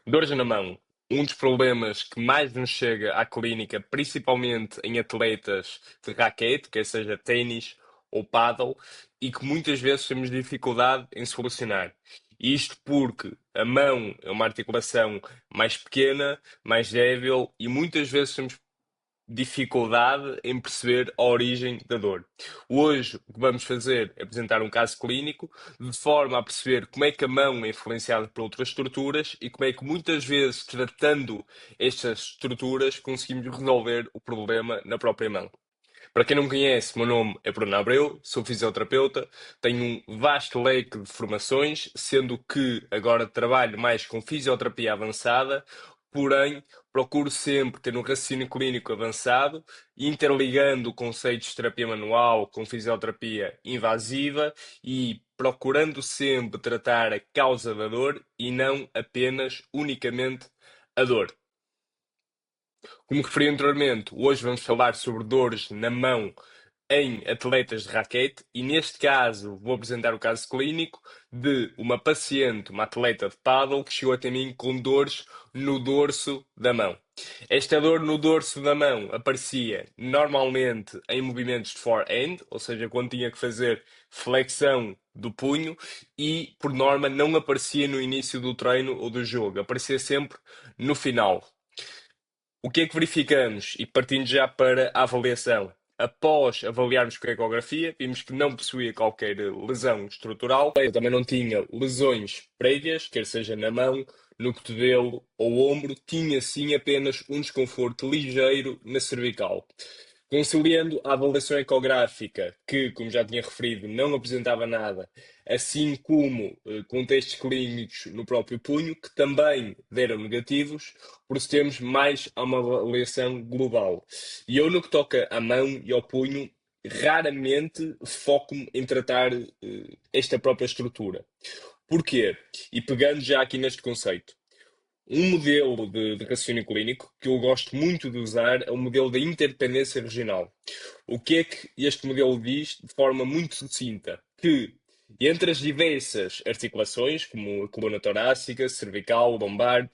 Dores na mão. Um dos problemas que mais nos chega à clínica, principalmente em atletas de raquete, quer seja ténis ou pádel, e que muitas vezes temos dificuldade em solucionar. Isto porque a mão é uma articulação mais pequena, mais débil e muitas vezes temos dificuldade em perceber a origem da dor. Hoje, o que vamos fazer é apresentar um caso clínico de forma a perceber como é que a mão é influenciada por outras estruturas e como é que muitas vezes, tratando estas estruturas, conseguimos resolver o problema na própria mão. Para quem não me conhece, o meu nome é Bruno Abreu, sou fisioterapeuta, tenho um vasto leque de formações, sendo que agora trabalho mais com fisioterapia avançada, porém procuro sempre ter um raciocínio clínico avançado, interligando conceitos de terapia manual com fisioterapia invasiva e procurando sempre tratar a causa da dor e não apenas unicamente a dor. Como referi anteriormente, hoje vamos falar sobre dores na mão em atletas de raquete e neste caso vou apresentar o caso clínico de uma paciente, uma atleta de pádel que chegou até mim com dores no dorso da mão. Esta dor no dorso da mão aparecia normalmente em movimentos de forehand, ou seja, quando tinha que fazer flexão do punho e por norma não aparecia no início do treino ou do jogo, aparecia sempre no final. O que é que verificamos? E partindo já para a avaliação. Após avaliarmos com a ecografia, vimos que não possuía qualquer lesão estrutural. Eu também não tinha lesões prévias, quer seja na mão, no cotovelo ou ombro. Tinha sim apenas um desconforto ligeiro na cervical. Conciliando a avaliação ecográfica, que, como já tinha referido, não apresentava nada, assim como contextos clínicos no próprio punho, que também deram negativos, procedemos mais a uma avaliação global. E eu, no que toca à mão e ao punho, raramente foco-me em tratar esta própria estrutura. Porquê? E pegando já aqui neste conceito. Um modelo de raciocínio clínico que eu gosto muito de usar é o modelo da interdependência regional. O que é que este modelo diz de forma muito sucinta? Que entre as diversas articulações, como a coluna torácica, cervical, lombar,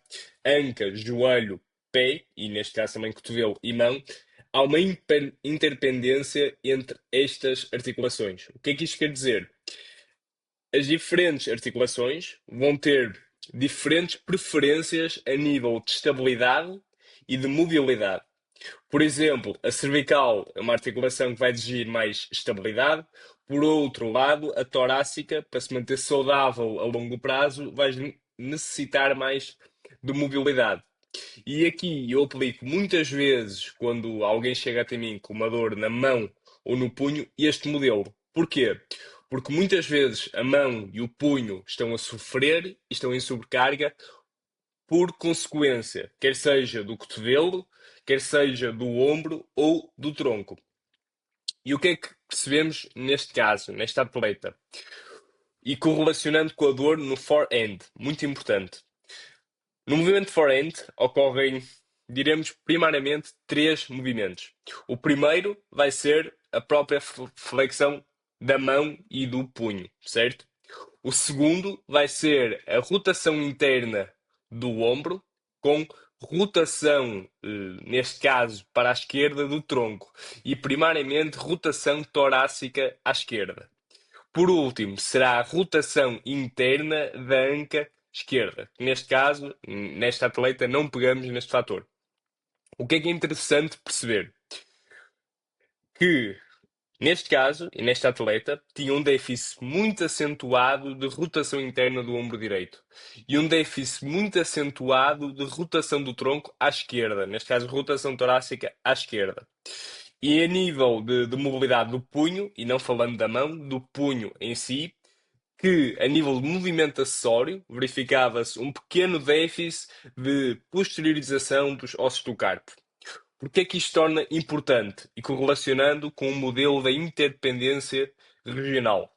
anca, joelho, pé, e neste caso também cotovelo e mão, há uma interdependência entre estas articulações. O que é que isto quer dizer? As diferentes articulações vão ter diferentes preferências a nível de estabilidade e de mobilidade. Por exemplo, a cervical é uma articulação que vai exigir mais estabilidade. Por outro lado, a torácica, para se manter saudável a longo prazo, vai necessitar mais de mobilidade. E aqui eu aplico muitas vezes, quando alguém chega até mim com uma dor na mão ou no punho, este modelo. Porquê? Porque muitas vezes a mão e o punho estão a sofrer e estão em sobrecarga por consequência, quer seja do cotovelo, quer seja do ombro ou do tronco. E o que é que percebemos neste caso, nesta atleta? E correlacionando com a dor no forehand, muito importante. No movimento forehand ocorrem, diremos, primariamente três movimentos. O primeiro vai ser a própria flexão da mão e do punho, certo? O segundo vai ser a rotação interna do ombro com rotação, neste caso, para a esquerda do tronco e primariamente rotação torácica à esquerda. Por último, será a rotação interna da anca esquerda. Neste caso, nesta atleta, não pegamos neste fator. O que é interessante perceber? Que, neste caso, e nesta atleta, tinha um déficit muito acentuado de rotação interna do ombro direito e um déficit muito acentuado de rotação do tronco à esquerda, neste caso, rotação torácica à esquerda. E a nível de mobilidade do punho, e não falando da mão, do punho em si, que, a nível de movimento acessório, verificava-se um pequeno déficit de posteriorização dos ossos do carpo. Porque é que isto torna importante e correlacionando com o modelo da interdependência regional?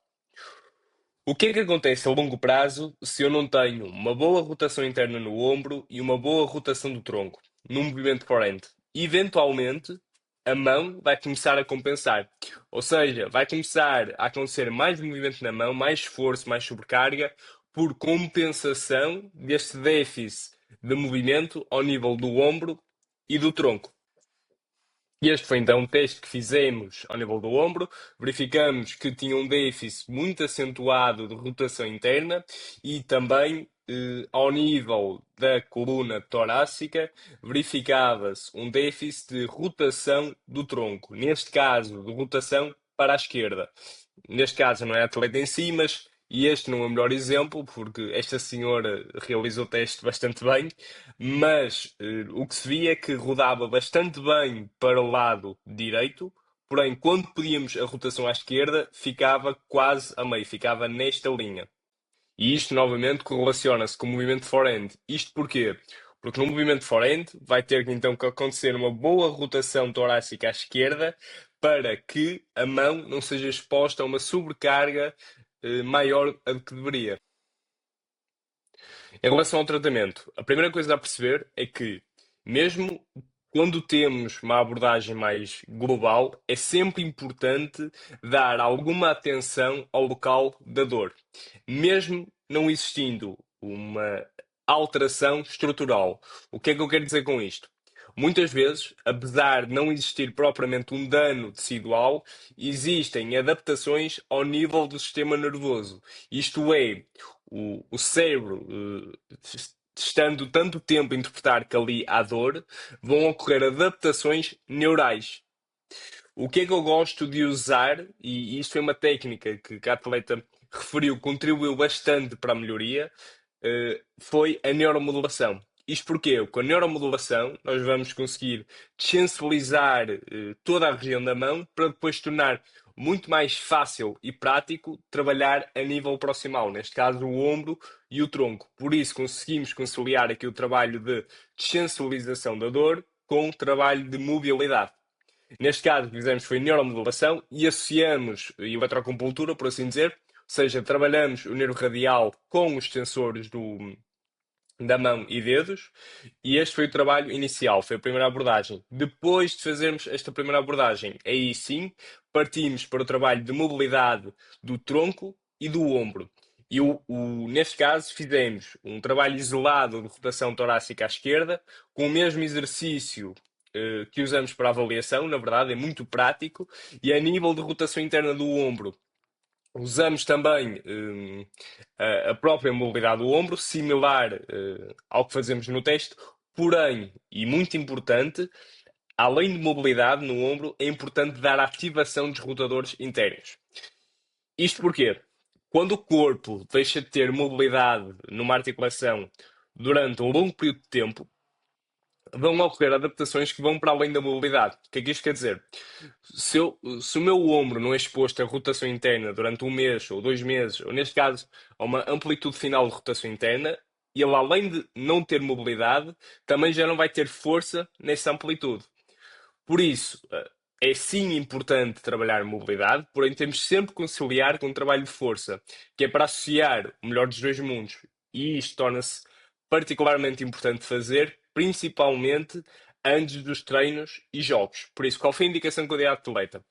O que é que acontece a longo prazo se eu não tenho uma boa rotação interna no ombro e uma boa rotação do tronco, num movimento forehand? Eventualmente, a mão vai começar a compensar. Ou seja, vai começar a acontecer mais movimento na mão, mais esforço, mais sobrecarga, por compensação deste déficit de movimento ao nível do ombro e do tronco. E este foi então um teste que fizemos ao nível do ombro. Verificamos que tinha um déficit muito acentuado de rotação interna e também ao nível da coluna torácica verificava-se um déficit de rotação do tronco. Neste caso, de rotação para a esquerda. Neste caso não é a atleta em si, mas e este não é o melhor exemplo, porque esta senhora realizou o teste bastante bem, mas o que se via é que rodava bastante bem para o lado direito, porém, quando pedíamos a rotação à esquerda, ficava quase a meio, ficava nesta linha. E isto, novamente, correlaciona-se com o movimento forehand. Isto porquê? Porque no movimento forehand vai ter então que acontecer uma boa rotação torácica à esquerda para que a mão não seja exposta a uma sobrecarga maior do que deveria. Em relação ao tratamento, a primeira coisa a perceber é que, mesmo quando temos uma abordagem mais global, é sempre importante dar alguma atenção ao local da dor, mesmo não existindo uma alteração estrutural. O que é que eu quero dizer com isto? Muitas vezes, apesar de não existir propriamente um dano tecidual, existem adaptações ao nível do sistema nervoso. Isto é, o cérebro, estando tanto tempo a interpretar que ali há dor, vão ocorrer adaptações neurais. O que é que eu gosto de usar, e isto foi uma técnica que a atleta referiu, contribuiu bastante para a melhoria, foi a neuromodulação. Isto porque com a neuromodulação nós vamos conseguir desensibilizar toda a região da mão para depois tornar muito mais fácil e prático trabalhar a nível proximal, neste caso o ombro e o tronco. Por isso conseguimos conciliar aqui o trabalho de desensibilização da dor com o trabalho de mobilidade. Neste caso, o que fizemos foi neuromodulação e associamos eletroacupuntura, por assim dizer, ou seja, trabalhamos o nervo radial com os sensores da mão e dedos, e este foi o trabalho inicial, foi a primeira abordagem. Depois de fazermos esta primeira abordagem, aí sim, partimos para o trabalho de mobilidade do tronco e do ombro. E neste caso fizemos um trabalho isolado de rotação torácica à esquerda, com o mesmo exercício que usamos para avaliação, na verdade é muito prático, e a nível de rotação interna do ombro, usamos também a própria mobilidade do ombro, similar ao que fazemos no teste, porém, e muito importante, além de mobilidade no ombro, é importante dar ativação dos rotadores internos. Isto porquê? Quando o corpo deixa de ter mobilidade numa articulação durante um longo período de tempo, vão ocorrer adaptações que vão para além da mobilidade. O que é que isto quer dizer? Se o meu ombro não é exposto a rotação interna durante um mês ou 2 meses, ou neste caso, a uma amplitude final de rotação interna, ele, além de não ter mobilidade, também já não vai ter força nessa amplitude. Por isso, é sim importante trabalhar mobilidade, porém temos sempre que conciliar com o trabalho de força, que é para associar o melhor dos dois mundos. E isto torna-se particularmente importante fazer, principalmente antes dos treinos e jogos. Por isso, qual foi a indicação que eu dei à atleta?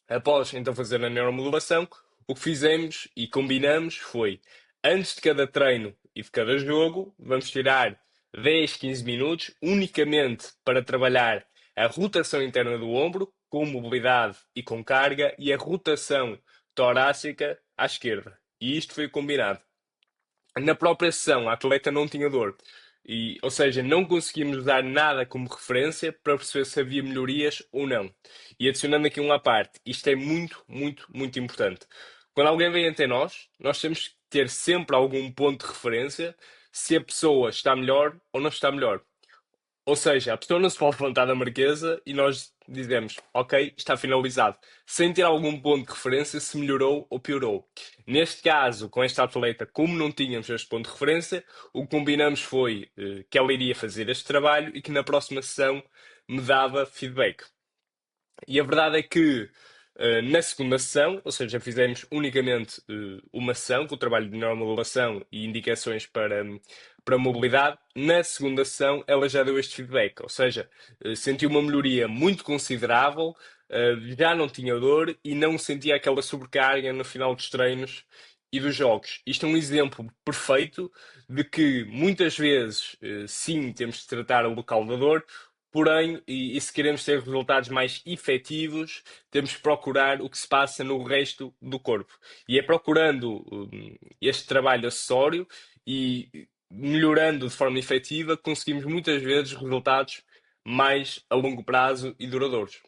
Após então fazer a neuromodulação, o que fizemos e combinamos foi, antes de cada treino e de cada jogo, vamos tirar 10, 15 minutos unicamente para trabalhar a rotação interna do ombro, com mobilidade e com carga, e a rotação torácica à esquerda. E isto foi combinado. Na própria sessão, a atleta não tinha dor. Ou seja, não conseguimos dar nada como referência para perceber se havia melhorias ou não. E adicionando aqui uma à parte, isto é muito, muito, muito importante. Quando alguém vem até nós temos que ter sempre algum ponto de referência se a pessoa está melhor ou não está melhor. Ou seja, a pessoa não se pode levantar da marquesa e nós dizemos, ok, está finalizado, sem ter algum ponto de referência se melhorou ou piorou. Neste caso, com esta atleta, como não tínhamos este ponto de referência, o que combinamos foi que ela iria fazer este trabalho e que na próxima sessão me dava feedback. E a verdade é que na segunda sessão, ou seja, fizemos unicamente uma sessão com o trabalho de neuromodulação e indicações para mobilidade. Na segunda sessão, ela já deu este feedback, ou seja, sentiu uma melhoria muito considerável, já não tinha dor e não sentia aquela sobrecarga no final dos treinos e dos jogos. Isto é um exemplo perfeito de que muitas vezes, sim, temos de tratar o local da dor, porém, e se queremos ter resultados mais efetivos, temos que procurar o que se passa no resto do corpo. E é procurando este trabalho acessório e melhorando de forma efetiva, conseguimos muitas vezes resultados mais a longo prazo e duradouros.